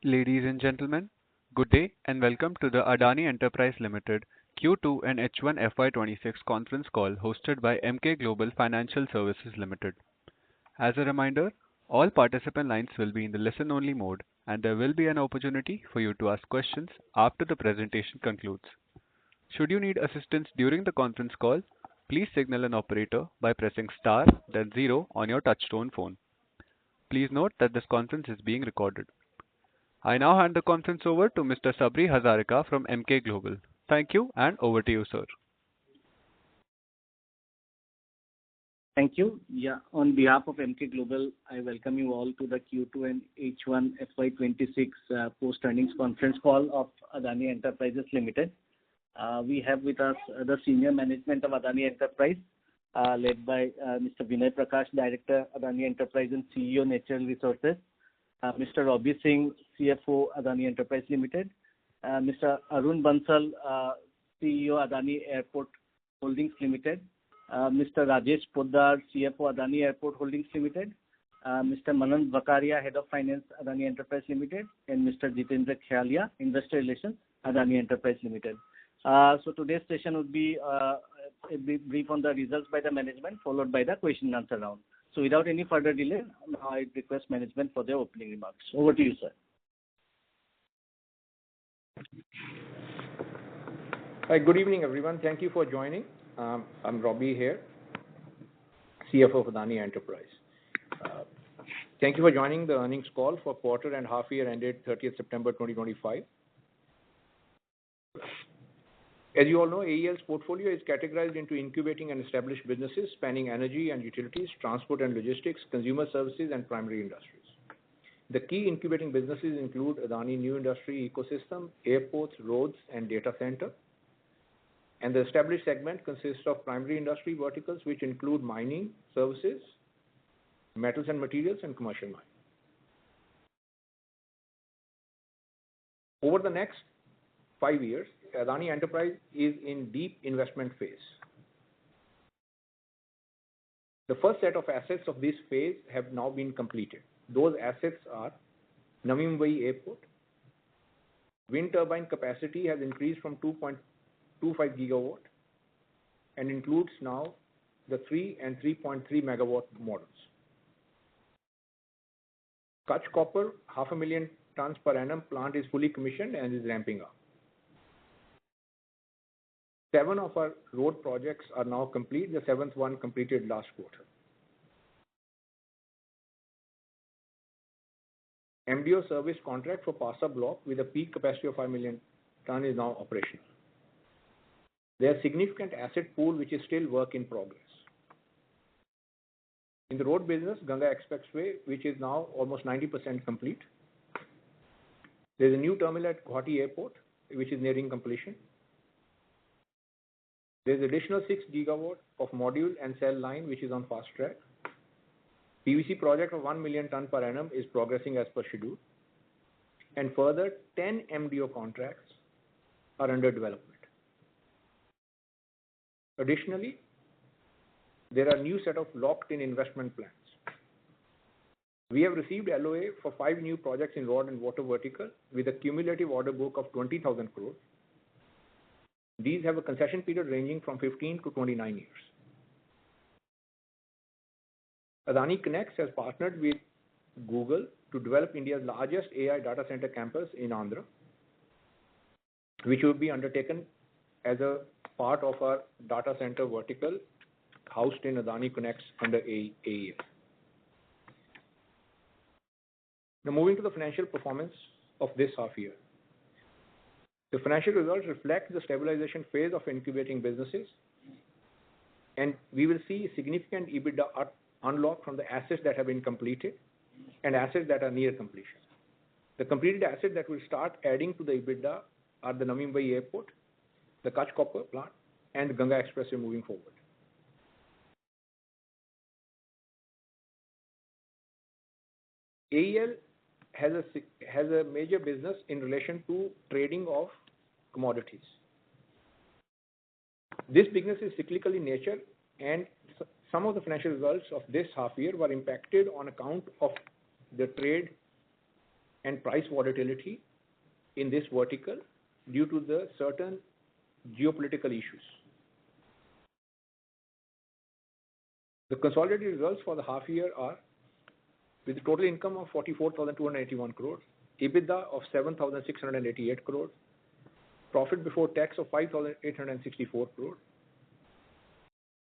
Ladies and gentlemen, good day and welcome to the Adani Enterprise Limited Q2 and H1 FY26 conference call hosted by Emkay Global Financial Services Limited. As a reminder, all participant lines will be in the listen-only mode, and there will be an opportunity for you to ask questions after the presentation concludes. Should you need assistance during the conference call, please signal an operator by pressing star then zero on your touchtone phone. Please note that this conference is being recorded. I now hand the conference over to Mr. Sabri Hazarika from MK Global. Thank you, and over to you, sir. Thank you. Yeah, on behalf of MK Global, I welcome you all to the Q2 and H1 FY26 post-earnings conference call of Adani Enterprises Limited. We have with us the senior management of Adani Enterprise, led by Mr. Vinay Prakash, Director, Adani Enterprise and CEO, Natural Resources, Mr. Robbie Singh, CFO, Adani Enterprise Limited, Mr. Arun Bansal, CEO, Adani Airport Holdings Limited, Mr. Rajesh Poddar, CFO, Adani Airport Holdings Limited, Mr. Manand Vakaria, Head of Finance, Adani Enterprise Limited, and Mr. Jitendra Khalia, Investor Relations, Adani Enterprise Limited. So today's session would be a brief on the results by the management, followed by the question and answer round. So without any further delay, now I request management for their opening remarks. Over to you, sir. Hi, good evening, everyone. Thank you for joining. I'm Robbie here, CFO of Adani Enterprise. Thank you for joining the earnings call for quarter and half year ended 30th September 2025. As you all know, AEL's portfolio is categorized into incubating and established businesses spanning energy and utilities, transport and logistics, consumer services, and primary industries. The key incubating businesses include Adani New Industry Ecosystem, airports, roads, and data center. And the established segment consists of primary industry verticals, which include mining, services, metals and materials, and commercial mining. Over the next 5 years, Adani Enterprise is in deep investment phase. The first set of assets of this phase have now been completed. Those assets are Navi Mumbai Airport. Wind turbine capacity has increased from 2.25 gigawatt and includes now the 3 and 3.3 megawatt models. Kutch Copper, 500,000 tons per annum plant is fully commissioned and is ramping up. 7 of our road projects are now complete. The 7th one completed last quarter. MDO service contract for Pasa block with a peak capacity of 5 million ton is now operational. There is significant asset pool which is still work in progress. In the road business, Ganga Expressway, which is now almost 90% complete. There is a new terminal at Guwahati Airport, which is nearing completion. There is additional 6 gigawatt of module and cell line, which is on fast track. PVC project of 1 million ton per annum is progressing as per schedule. And further, 10 MDO contracts are under development. Additionally, there are a new set of locked-in investment plans. We have received LOA for 5 new projects in road and water vertical with a cumulative order book of 20,000 crores. These have a concession period ranging from 15 to 29 years. Adani Connects has partnered with Google to develop India's largest AI data center campus in Andhra, which will be undertaken as a part of our data center vertical housed in Adani Connects under AEL. Now moving to the financial performance of this half year. The financial results reflect the stabilization phase of incubating businesses, and we will see significant EBITDA unlock from the assets that have been completed and assets that are near completion. The completed assets that will start adding to the EBITDA are the Navi Mumbai Airport, the Kutch Copper plant, and the Ganga Expressway moving forward. AEL has a major business in relation to trading of commodities. This business is cyclical in nature, and some of the financial results of this half year were impacted on account of the trade and price volatility in this vertical due to the certain geopolitical issues. The consolidated results for the half year are with a total income of 44,281 crores, EBITDA of 7,688 crores, profit before tax of 5,864 crores.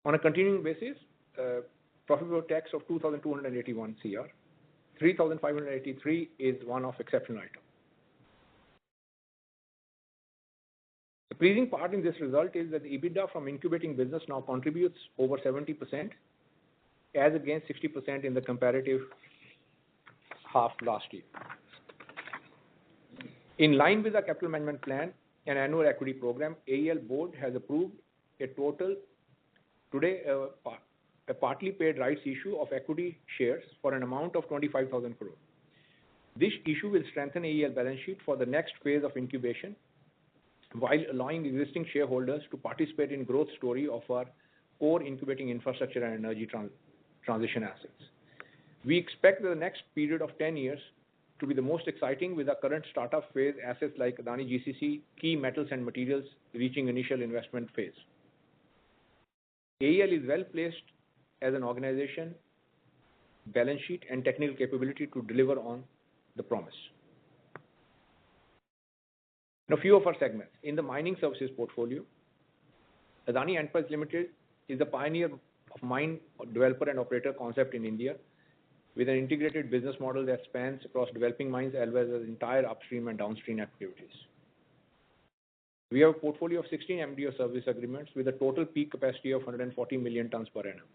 On a continuing basis, profit before tax of 2,281 CR, 3,583 is one-off exceptional item. The pleasing part in this result is that the EBITDA from incubating business now contributes over 70%, as against 60% in the comparative half last year. In line with our capital management plan and annual equity program, AEL board has approved a total today a partly paid rights issue of equity shares for an amount of 25,000 crore. This issue will strengthen AEL balance sheet for the next phase of incubation, while allowing existing shareholders to participate in growth story of our core incubating infrastructure and energy transition assets. We expect the next period of 10 years to be the most exciting, with our current startup phase assets like Adani GCC, key metals and materials reaching initial investment phase. AEL is well placed as an organization, balance sheet and technical capability to deliver on the promise. Now, a few of our segments. In the mining services portfolio, Adani Enterprises Limited is the pioneer of mine developer and operator concept in India, with an integrated business model that spans across developing mines as well as entire upstream and downstream activities. We have a portfolio of 16 MDO service agreements with a total peak capacity of 140 million tons per annum.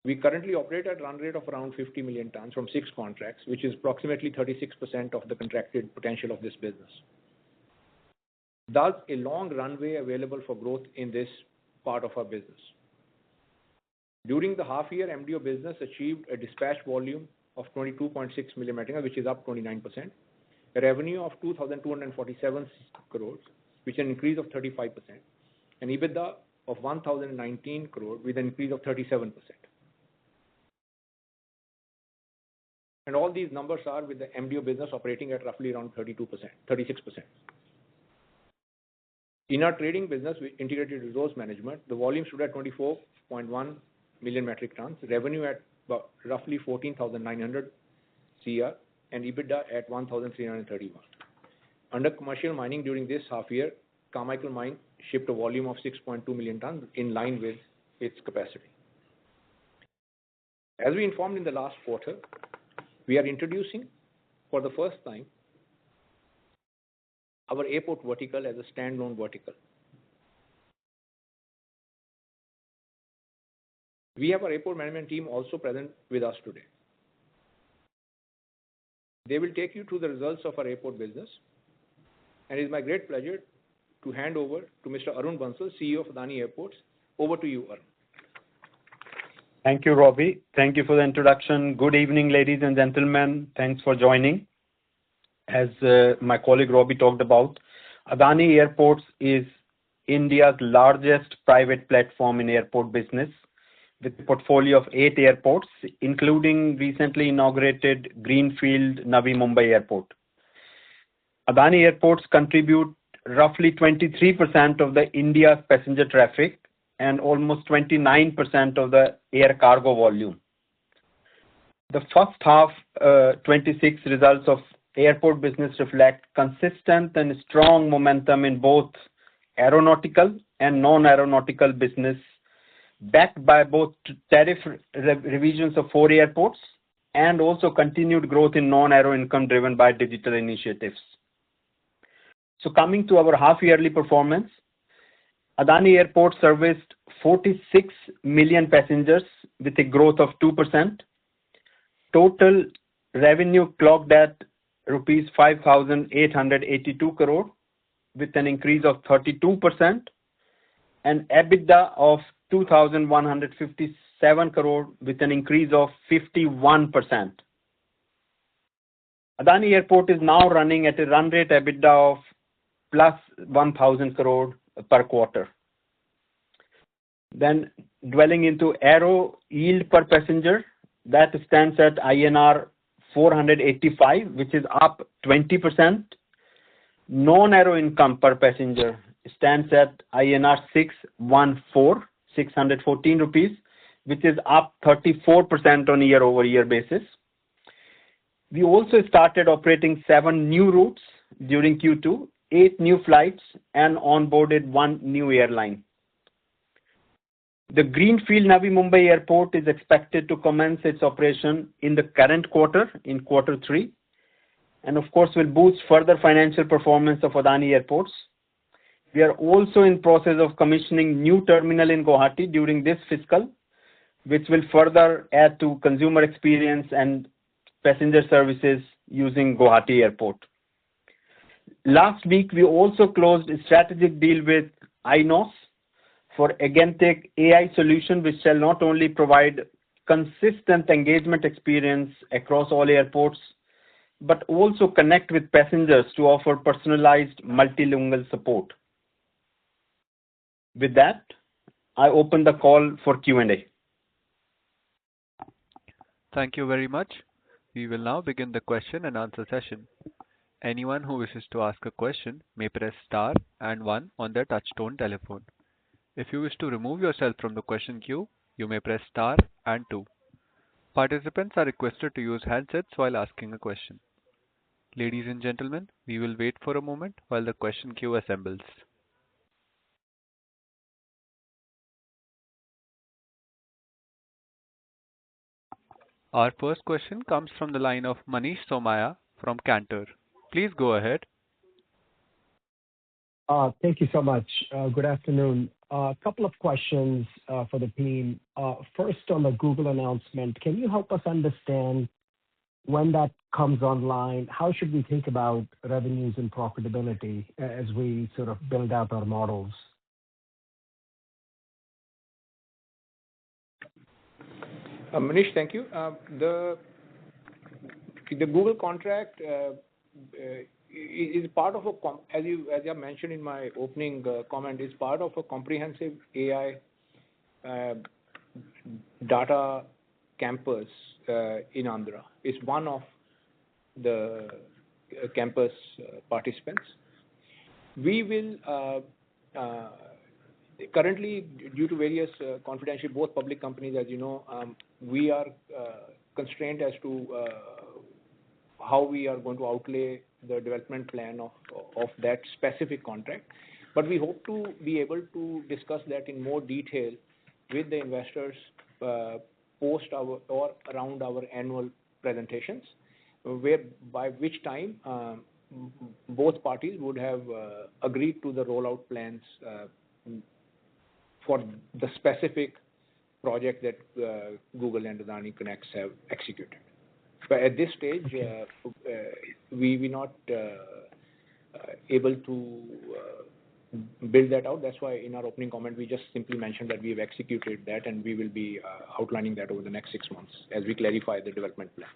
We currently operate at a run rate of around 50 million tons from 6 contracts, which is approximately 36% of the contracted potential of this business. Thus, a long runway available for growth in this part of our business. During the half year, MDO business achieved a dispatch volume of 22.6 million metric tons, which is up 29%, a revenue of 2,247 crores, which is an increase of 35%, and EBITDA of 1,019 crores with an increase of 37%. And all these numbers are with the MDO business operating at roughly around 36%. In our trading business with integrated resource management, the volume stood at 24.1 million metric tons, revenue at roughly 14,900 CR, and EBITDA at 1,331. Under commercial mining during this half year, Carmichael Mine shipped a volume of 6.2 million tons in line with its capacity. As we informed in the last quarter, we are introducing for the first time our airport vertical as a standalone vertical. We have our airport management team also present with us today. They will take you through the results of our airport business, and it is my great pleasure to hand over to Mr. Arun Bansal, CEO of Adani Airports. Over to you, Arun. Thank you, Robbie. Thank you for the introduction. Good evening, ladies and gentlemen. Thanks for joining. As my colleague Robbie talked about, Adani Airports is India's largest private platform in airport business, with a portfolio of 8 airports, including recently inaugurated Greenfield Navi Mumbai Airport. Adani Airports contribute roughly 23% of the India's passenger traffic and almost 29% of the air cargo volume. The first half 26 results of airport business reflect consistent and strong momentum in both aeronautical and non-aeronautical business, backed by both tariff revisions of 4 airports and also continued growth in non-aero income driven by digital initiatives. So coming to our half-yearly performance, Adani Airport serviced 46 million passengers with a growth of 2%. Total revenue clocked at rupees 5,882 crore with an increase of 32%, and EBITDA of 2,157 crore with an increase of 51%. Adani Airport is now running at a run rate EBITDA of plus 1,000 crore per quarter. Then dwelling into aero yield per passenger, that stands at INR 485, which is up 20%. Non-aero income per passenger stands at INR 614 rupees, which is up 34% on year-over-year basis. We also started operating 7 new routes during Q2, 8 new flights, and onboarded 1 new airline. The Greenfield Navi Mumbai Airport is expected to commence its operation in the current quarter, in quarter 3, and of course will boost further financial performance of Adani Airports. We are also in process of commissioning new terminal in Guwahati during this fiscal, which will further add to consumer experience and passenger services using Guwahati Airport. Last week, we also closed a strategic deal with INOS for agentic AI solution, which shall not only provide consistent engagement experience across all airports, but also connect with passengers to offer personalized multilingual support. With that, I open the call for Q&A. Thank you very much. We will now begin the question and answer session. Anyone who wishes to ask a question may press star and 1 on their touchtone telephone. If you wish to remove yourself from the question queue, you may press star and 2. Participants are requested to use handsets while asking a question. Ladies and gentlemen, we will wait for a moment while the question queue assembles. Our first question comes from the line of Manish Somaiya from Cantor. Please go ahead. Thank you so much. Good afternoon. A couple of questions for the team. First, on the Google announcement, can you help us understand when that comes online? How should we think about revenues and profitability as we sort of build out our models? Manish, thank you. The Google contract is part of as I mentioned in my opening comment, is part of a comprehensive AI data campus in Andhra. It's one of the campus participants. We will currently, due to various confidential, both public companies, as you know, we are constrained as to how we are going to outlay the development plan of that specific contract. But we hope to be able to discuss that in more detail with the investors post our or around our annual presentations, by which time both parties would have agreed to the rollout plans for the specific project that Google and Adani Connects have executed. But at this stage, we're not able to build that out. That's why in our opening comment, we just simply mentioned that we've executed that, and we will be outlining that over the next 6 months as we clarify the development plans.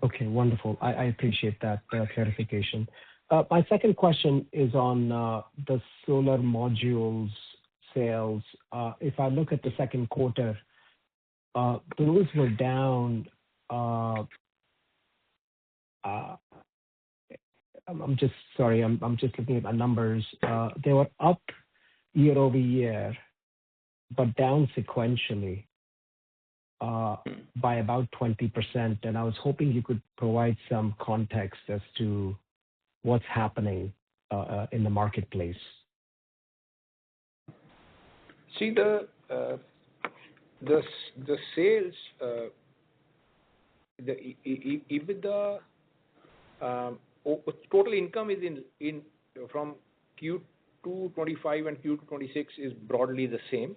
Okay, wonderful. I appreciate that clarification. My second question is on the solar modules sales. If I look at the second quarter, those were down. I'm just looking at my numbers. They were up year-over-year, but down sequentially by about 20%. And I was hoping you could provide some context as to what's happening in the marketplace. See, the sales, the EBITDA, total income is in from Q2 and Q2 is broadly the same.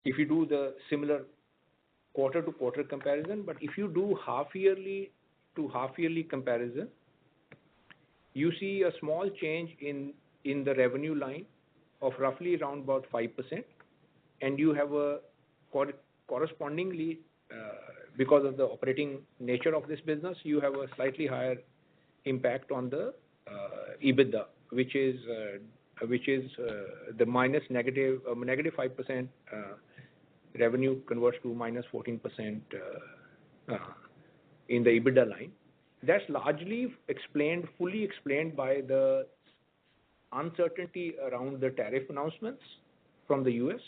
If you do the similar quarter-to-quarter comparison, but if you do half-yearly to half-yearly comparison, you see a small change in the revenue line of roughly around about 5%, and you have a correspondingly, because of the operating nature of this business, you have a slightly higher impact on the EBITDA, which is the negative 5% revenue converts to minus 14% in the EBITDA line. That's largely fully explained by the uncertainty around the tariff announcements from the US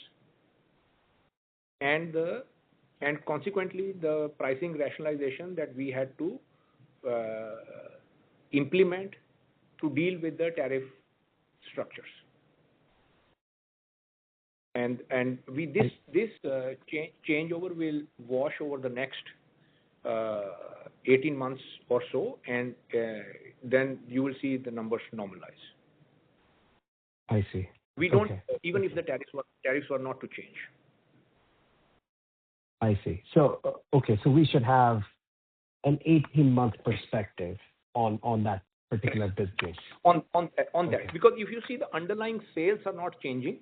and consequently the pricing rationalization that we had to implement to deal with the tariff structures. And this changeover will wash over the next 18 months or so, and then you will see the numbers normalize. I see. We don't, even if the tariffs were not to change. I see. So, so we should have an 18-month perspective on that particular business. On that, because if you see the underlying sales are not changing,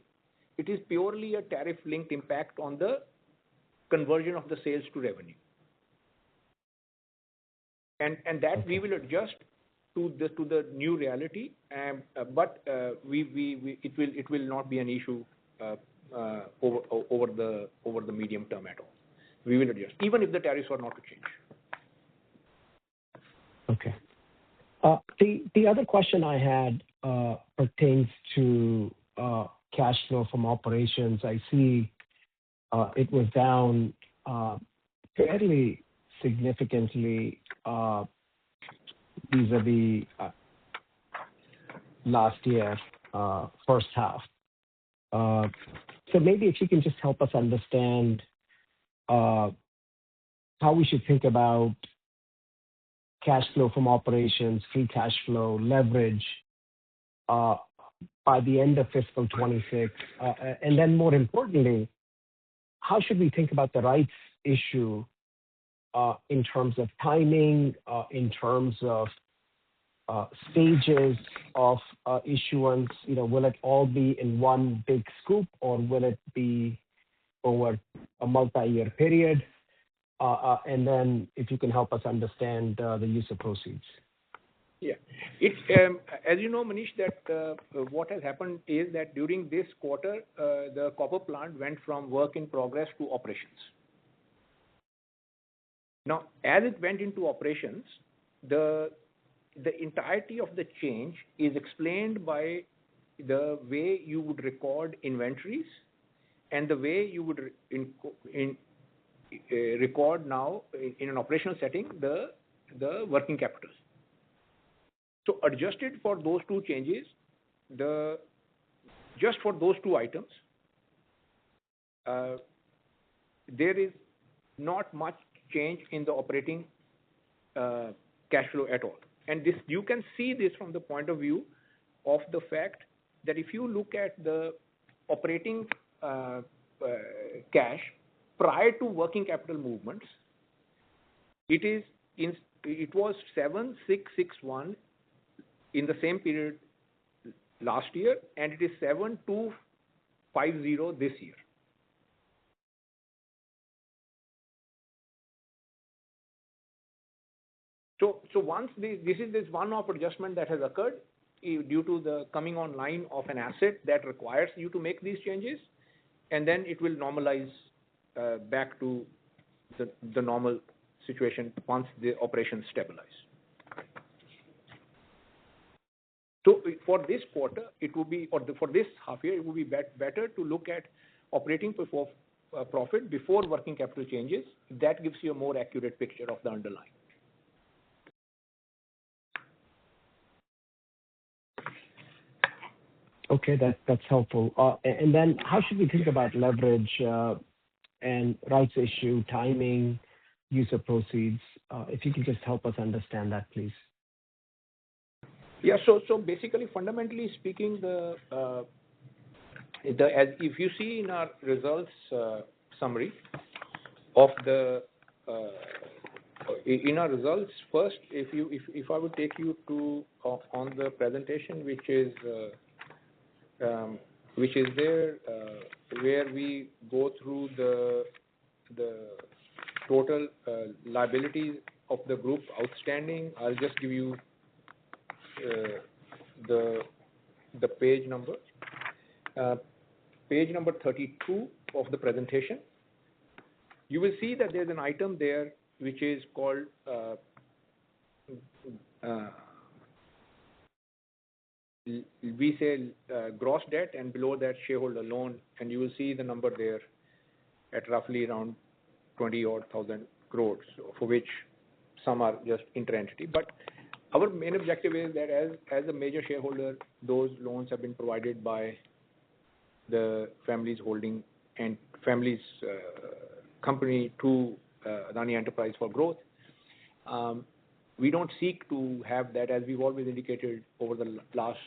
it is purely a tariff-linked impact on the conversion of the sales to revenue. And that we will adjust to the new reality, but it will not be an issue over the medium term at all. We will adjust, even if the tariffs are not to change. Okay. The other question I had pertains to cash flow from operations. I see it was down fairly significantly vis-a-vis last year, first half. So maybe if you can just help us understand how we should think about cash flow from operations, free cash flow, leverage by the end of fiscal 26, and then more importantly, how should we think about the rights issue in terms of timing, in terms of stages of issuance? Will it all be in one big scoop, or will it be over a multi-year period? And then if you can help us understand the use of proceeds. Yeah. It's, as you know, Manish, that what has happened is that during this quarter, the copper plant went from work in progress to operations. Now, as it went into operations, the entirety of the change is explained by the way you would record inventories and the way you would record now in an operational setting the working capital. So adjusted for those two changes, just for those two items, there is not much change in the operating cash flow at all. And this, you can see this from the point of view of the fact that if you look at the operating cash prior to working capital movements, it was 7,661 in the same period last year, and it is 7,250 this year. So once this one-off adjustment that has occurred due to the coming online of an asset that requires you to make these changes, and then it will normalize back to the normal situation once the operations stabilize. So for this quarter, it will be, or for this half year, it will be better to look at operating profit before working capital changes. That gives you a more accurate picture of the underlying. Okay, that's helpful. And then how should we think about leverage and rights issue, timing, use of proceeds? If you can just help us understand that, please. Yeah, so basically, fundamentally speaking, as if you see in our results summary of in our results, first, if I would take you to on the presentation, which is there, where we go through the total liabilities of the group outstanding. I'll just give you the page number. Page number 32 of the presentation. You will see that there's an item there which is called we say gross debt, and below that shareholder loan, and you will see the number there at roughly around 20,000 crores, for which some are just inter-entity. But our main objective is that as a major shareholder, those loans have been provided by the family's holding and family's company to Adani Enterprise for growth. We don't seek to have that, as we've always indicated over the last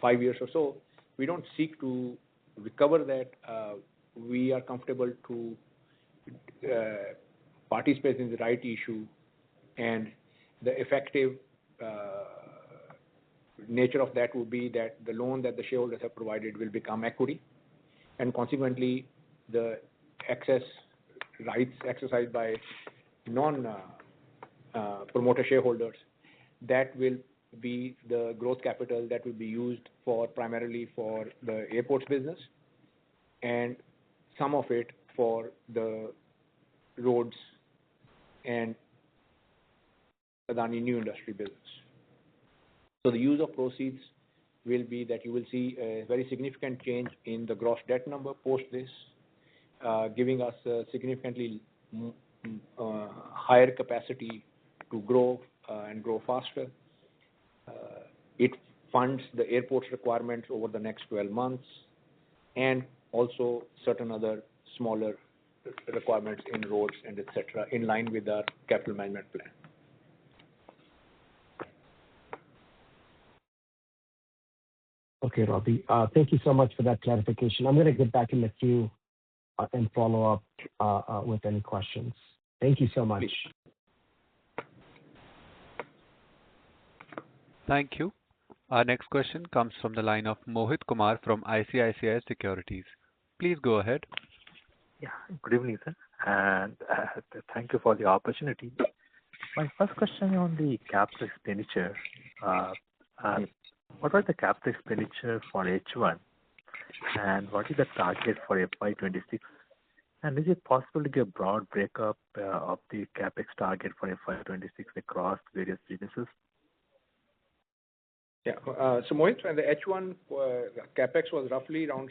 5 years or so. We don't seek to recover that. We are comfortable to participate in the right issue, and the effective nature of that would be that the loan that the shareholders have provided will become equity, and consequently the excess rights exercised by non-promoter shareholders, that will be the growth capital that will be used for primarily for the airports business, and some of it for the roads and Adani New Industry business. So the use of proceeds will be that you will see a very significant change in the gross debt number post this, giving us a significantly higher capacity to grow and grow faster. It funds the airport's requirements over the next 12 months, and also certain other smaller requirements in roads and etc., in line with our capital management plan. Okay, Robbie. Thank you so much for that clarification. I'm going to get back in the queue and follow up with any questions. Thank you so much. Thank you. Our next question comes from the line of Mohit Kumar from ICICI Securities. Please go ahead. Yeah, good evening, sir, and thank you for the opportunity. My first question on the capital expenditure. What was the capital expenditure for H1, and what is the target for FY26? And is it possible to give a broad breakup of the capex target for FY26 across various businesses? Yeah. So Mohit, the H1 capex was roughly around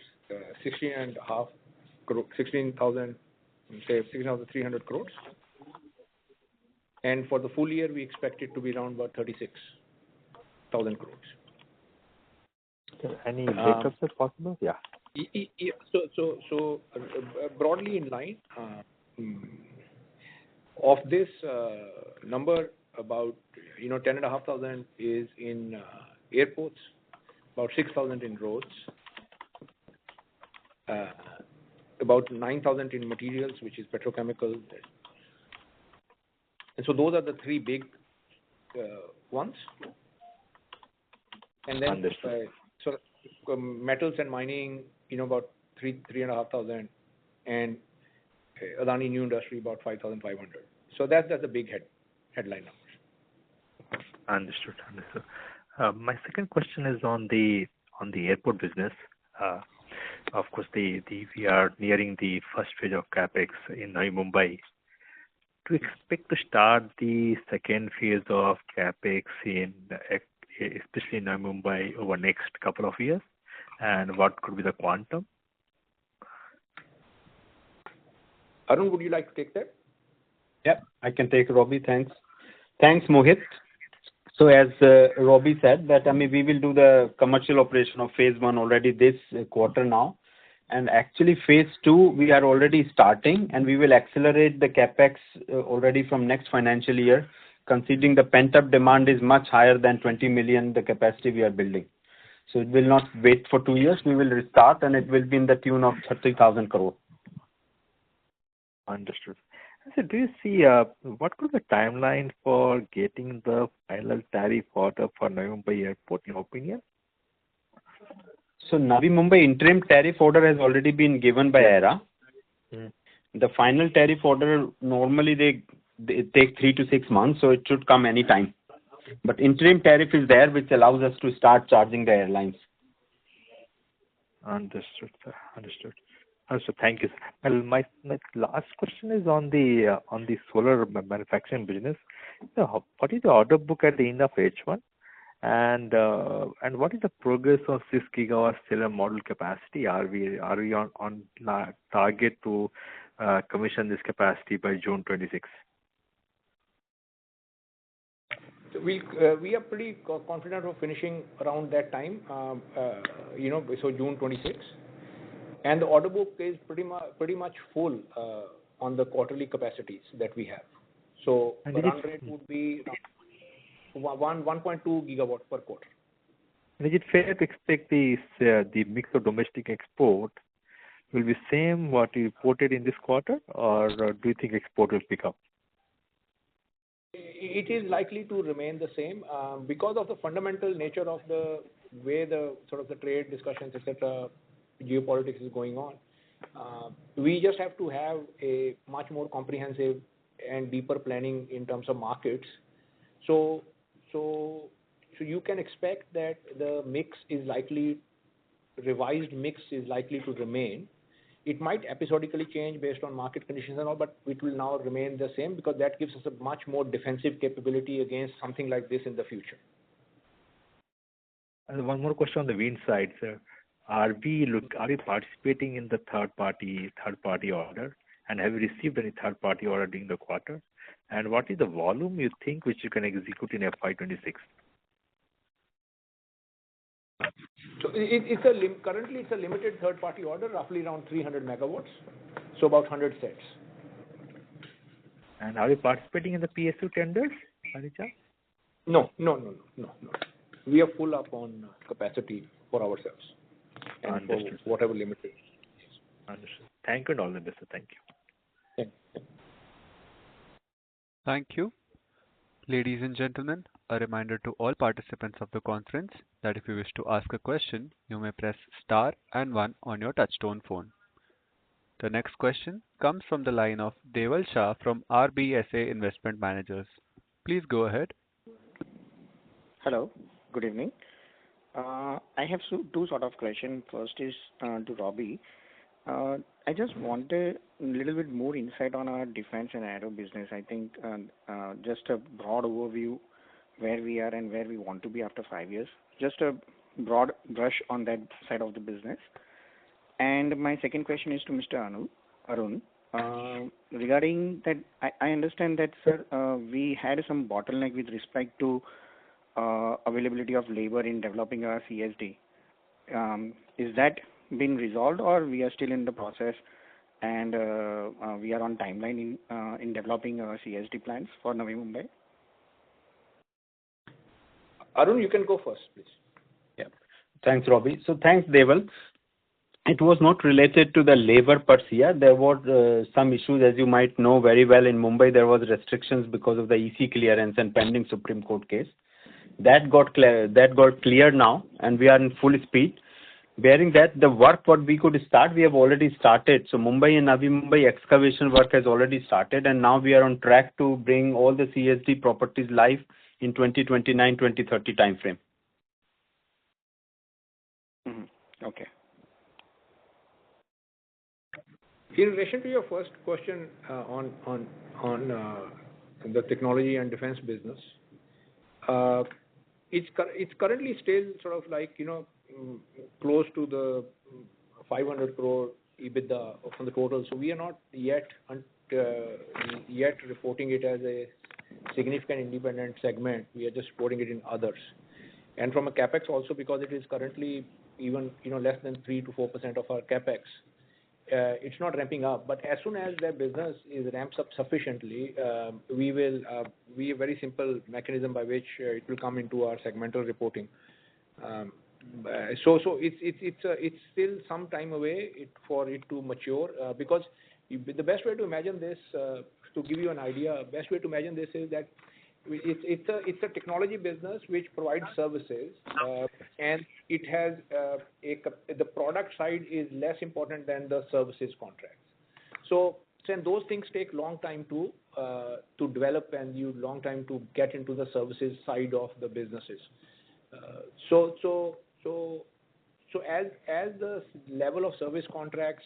16,300 crores, and for the full year we expect it to be around about 36,000 crores. Any breakups if possible? Yeah. So broadly in line of this number, about 10,500 is in airports, about 6,000 in roads, about 9,000 in materials, which is petrochemical, and so those are the three big ones. And then metals and mining, about 3,500, and Adani New Industry about 5,500. So that's the big headline numbers. Understood. My second question is on the airport business. Of course, we are nearing the first phase of capex in Navi Mumbai. Do you expect to start the second phase of capex especially in Navi Mumbai, over next couple of years, and what could be the quantum? Arun, would you like to take that? Yeah, I can take Robbie. Thanks, Mohit. So as Robbie said, that we will do the commercial operation of phase 1 already this quarter now, and actually phase 2 we are already starting, and we will accelerate the capex already from next financial year, considering the pent-up demand is much higher than 20 million, the capacity we are building. So it will not wait for 2 years. We will restart, and it will be in the tune of 30,000 crore. Understood. So do you see what could be the timeline for getting the final tariff order for Navi Mumbai Airport, in your opinion? So Navi Mumbai interim tariff order has already been given by AERA. The final tariff order, normally they take 3 to 6 months, so it should come anytime. But interim tariff is there, which allows us to start charging the airlines. Understood, sir. Understood. So thank you, sir. Well, my last question is on the solar manufacturing business. So what is the order book at the end of H1? And what is the progress of 6 gigawatt solar module capacity? Are we on target to commission this capacity by June 26? So we are pretty confident of finishing around that time, so June 26. And the order book is pretty much full on the quarterly capacities that we have. So the run rate would be 1.2 gigawatt per quarter. And is it fair to expect the mix of domestic export will be same what you reported in this quarter, or do you think export will pick up? It is likely to remain the same because of the fundamental nature of the way the sort of the trade discussions, etc., geopolitics is going on. We just have to have a much more comprehensive and deeper planning in terms of markets. So you can expect that the revised mix is likely to remain. It might episodically change based on market conditions and all, but it will now remain the same because that gives us a much more defensive capability against something like this in the future. And one more question on the wind side, sir. Are we participating in the third party order, and have you received any third party order during the quarter? And what is the volume you think which you can execute in FY26? So currently it's a limited third party order, roughly around 300 megawatts, so about 100 sets. And are you participating in the PSU tenders, Harisha? No. We are full up on capacity for ourselves. And Understood. for whatever limited. Understood. Thank you and all the best. Thank you. Thank you. Ladies and gentlemen, a reminder to all participants of the conference that if you wish to ask a question, you may press star and 1 on your touchtone phone. The next question comes from the line of Deval Shah from RBSA Investment Managers. Please go ahead. Hello, good evening. I have two sort of questions. First is to Robbie. I just wanted a little bit more insight on our defense and aero business. I think just a broad overview where we are and where we want to be after 5 years. Just a broad brush on that side of the business. And my second question is to Mr. Arun. Regarding that, I understand that, sir, we had some bottleneck with respect to availability of labor in developing our CSD. Is that been resolved, or we are still in the process and we are on timeline in developing our CSD plans for Navi Mumbai? Arun, you can go first, please. Yeah. Thanks, Robbie. So thanks, Deval. It was not related to the labor per se. There was some issues, as you might know very well. In Mumbai, there was restrictions because of the EC clearance and pending Supreme Court case. That got cleared now, and we are in full speed. Bearing that, the work what we could start, we have already started. So Mumbai and Navi Mumbai excavation work has already started, and now we are on track to bring all the CSD properties live in 2029-2030 timeframe. Mm-hmm. Okay. In relation to your first question on the technology and defense business, it's currently still sort of like, close to the 500 crore EBITDA from the total. So we are not yet reporting it as a significant independent segment. We are just reporting it in others. And from a capex also, because it is currently even less than 3 to 4% of our capex, it's not ramping up. But as soon as that business ramps up sufficiently, we will be a very simple mechanism by which it will come into our segmental reporting. So it's still some time away for it to mature, because the best way to imagine this, to give you an idea, best way to imagine this is that it's a technology business which provides services, and it has the product side is less important than the services contracts. So those things take long time to develop, and long time to get into the services side of the businesses. So as the level of service contracts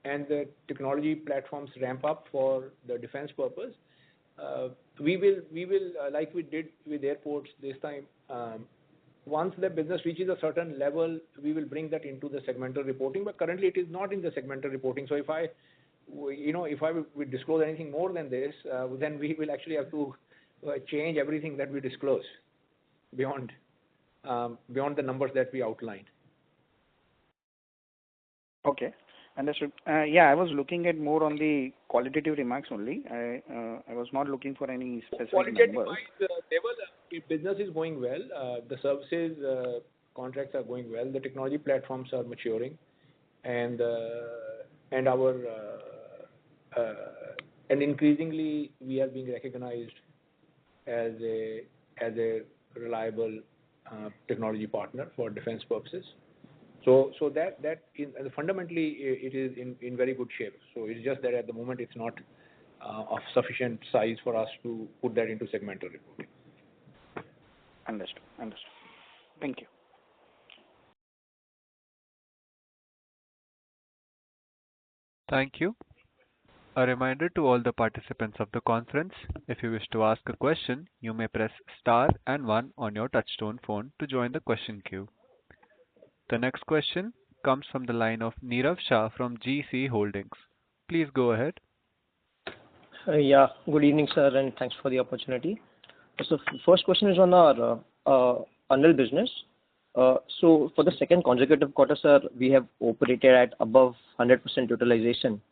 and the technology platforms ramp up for the defense purpose, we will like we did with airports this time. Once the business reaches a certain level, we will bring that into the segmental reporting. But currently, it is not in the segmental reporting. So if I would disclose anything more than this, then we will actually have to change everything that we disclose beyond the numbers that we outlined. Okay. Understood. Yeah, I was looking at more on the qualitative remarks only. I was not looking for any specific Qualitative numbers. wise, business is going well. The services contracts are going well. The technology platforms are maturing, and increasingly we are being recognized as a reliable technology partner for defense purposes. So that fundamentally it is in very good shape. So it's just that at the moment it's not of sufficient size for us to put that into segmental reporting. Understood. Thank you. Thank you. A reminder to all the participants of the conference, if you wish to ask a question, you may press star and 1 on your touchtone phone to join the question queue. The next question comes from the line of Nirav Shah from GC Holdings. Please go ahead. Yeah, good evening, sir, and thanks for the opportunity. So first question is on our ANIL business. So for the second consecutive quarter, sir, we have operated at above 100% utilization.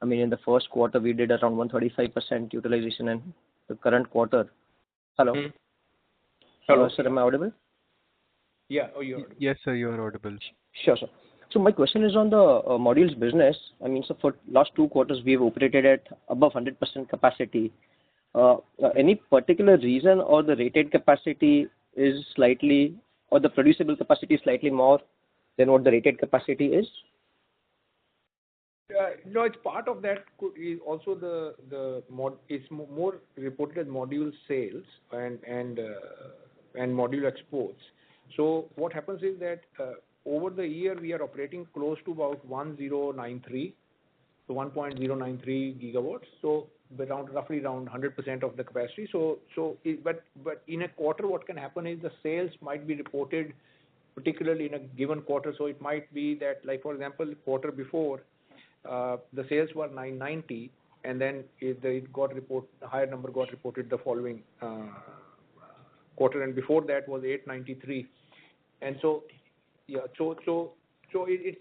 I mean, in the first quarter, we did around 135% utilization, and the current quarter. Hello? Hello. Sir, am I audible? Yeah. Oh, you're audible. Yes, sir, you are audible. Sure, sir. So my question is on the modules business. I mean, so for last 2 quarters, we have operated at above 100% capacity. Any particular reason, or the rated capacity is slightly, or the producible capacity is slightly more than what the rated capacity is? No, it's part of that. Is also it's more reported as module sales and module exports. So what happens is that over the year we are operating close to about 1.093 gigawatts. So roughly around 100% of the capacity. But in a quarter, what can happen is the sales might be reported, particularly in a given quarter. So it might be that, like for example, quarter before, the sales were 990, and then a higher number got reported the following quarter, and before that was 893, and so yeah, so it's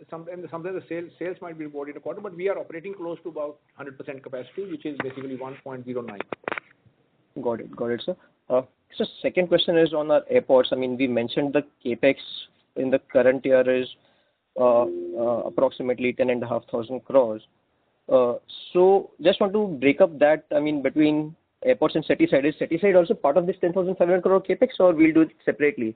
sometimes the sales might be reported a quarter, but we are operating close to about 100% capacity, which is basically 1.09. Got it, sir. So second question is on our airports. I mean, we mentioned the capex in the current year is approximately 10,500 crores. So just want to break up that, I mean, between airports and city side. Is city side also part of this 10,500 crore capex, or we'll do it separately?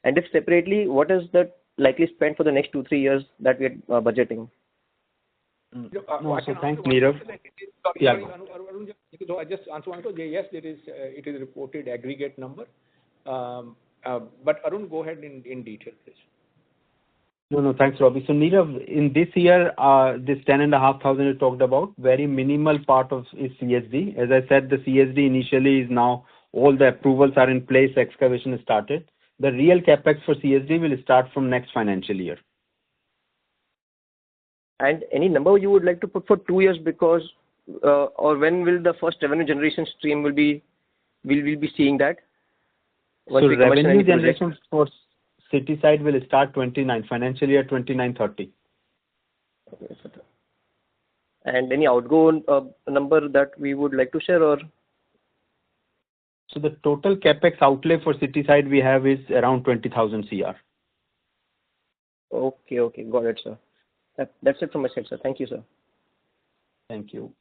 And if separately, what is the likely spend for the next 2-3 years that we are budgeting? No, so thanks, Nirav. Yeah. So I just answer one question. Yes, it is reported aggregate number. But Arun, go ahead in detail, please. No, thanks, Robbie. So Nirav, in this year, this 10,500 you talked about, very minimal part of is CSD. As I said, the CSD initially is now all the approvals are in place, excavation is started. The real capex for CSD will start from next financial year. And any number you would like to put for 2 years, because or when will the first revenue generation stream will be seeing that? So revenue generation for city side will start financial year 29-30. Okay, and any outgo number that we would like to share, or? So the total capex outlay for city side we have is around 20,000 CR. Okay, got it, sir. That's it from my side, sir. Thank you, sir. Thank you.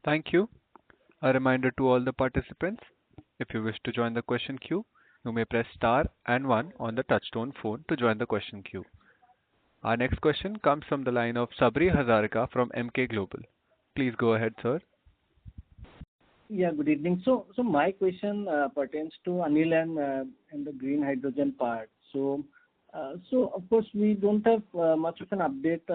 Thank you. A reminder to all the participants, if you wish to join the question queue, you may press star and 1 on the touchtone phone to join the question queue. Our next question comes from the line of Sabri Hazarika from Emkay Global. Please go ahead, sir. Yeah, good evening. So my question pertains to ANIL and the green hydrogen part. So of course, we don't have much of an update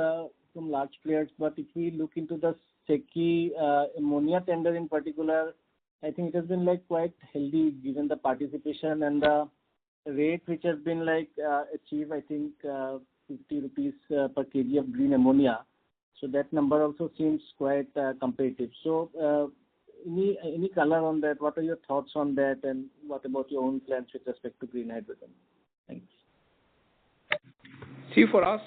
from large players, but if we look into the SECI ammonia tender in particular, I think it has been like quite healthy given the participation and the rate which has been like achieved, I think 50 rupees per kg of green ammonia. So that number also seems quite competitive. So any color on that? What are your thoughts on that, and what about your own plans with respect to green hydrogen? Thanks. See, for us,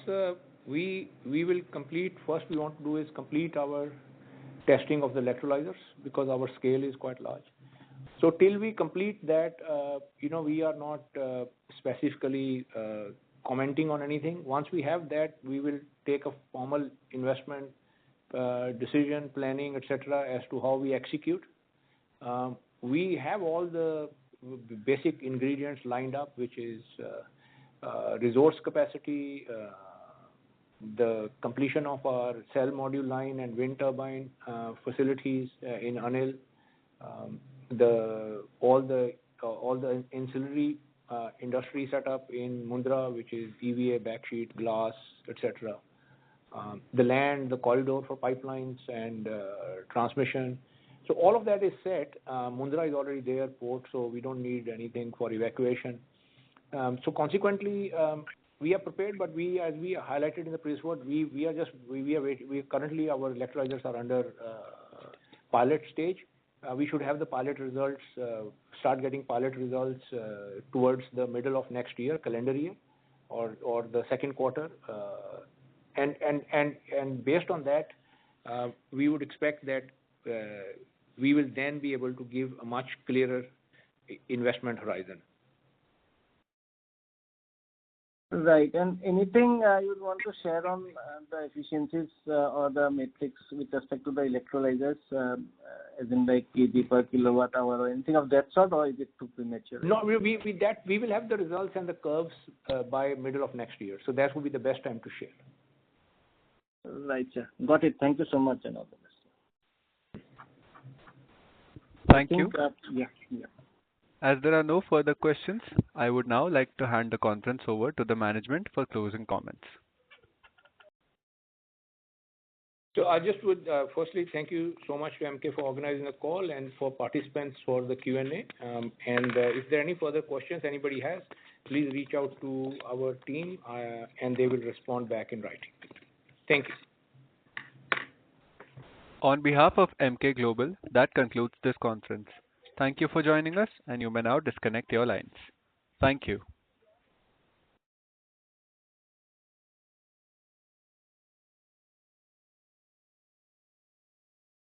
we will complete. First, we want to do is complete our testing of the electrolyzers because our scale is quite large. So till we complete that, we are not specifically commenting on anything. Once we have that, we will take a formal investment decision, planning, etc., as to how we execute. We have all the basic ingredients lined up, which is resource capacity, the completion of our cell module line and wind turbine facilities in Anil, all the ancillary industry setup in Mundra, which is EVA, backsheet, glass, etc. The land, the corridor for pipelines and transmission. So all of that is set. Mundra is already there, port, so we don't need anything for evacuation. So consequently, we are prepared, but as we highlighted in the previous word, we are currently our electrolyzers are under pilot stage. We should have the pilot results, start getting pilot results towards the middle of next year, calendar year, or the second quarter. And based on that, we would expect that we will then be able to give a much clearer investment horizon. Right. And anything you would want to share on the efficiencies or the metrics with respect to the electrolyzers, as in like kg per kilowatt hour or anything of that sort, or is it too premature? No, we will have the results and the curves by middle of next year. So that will be the best time to share. Right, sir. Got it. Thank you so much, and all the best. Thank you. Yeah. As there are no further questions, I would now like to hand the conference over to the management for closing comments. So I just would firstly thank you so much to MK for organizing the call and for participants for the Q&A. If there are any further questions anybody has, please reach out to our team and they will respond back in writing. Thank you. On behalf of MK Global, that concludes this conference. Thank you for joining us, and you may now disconnect your lines. Thank you.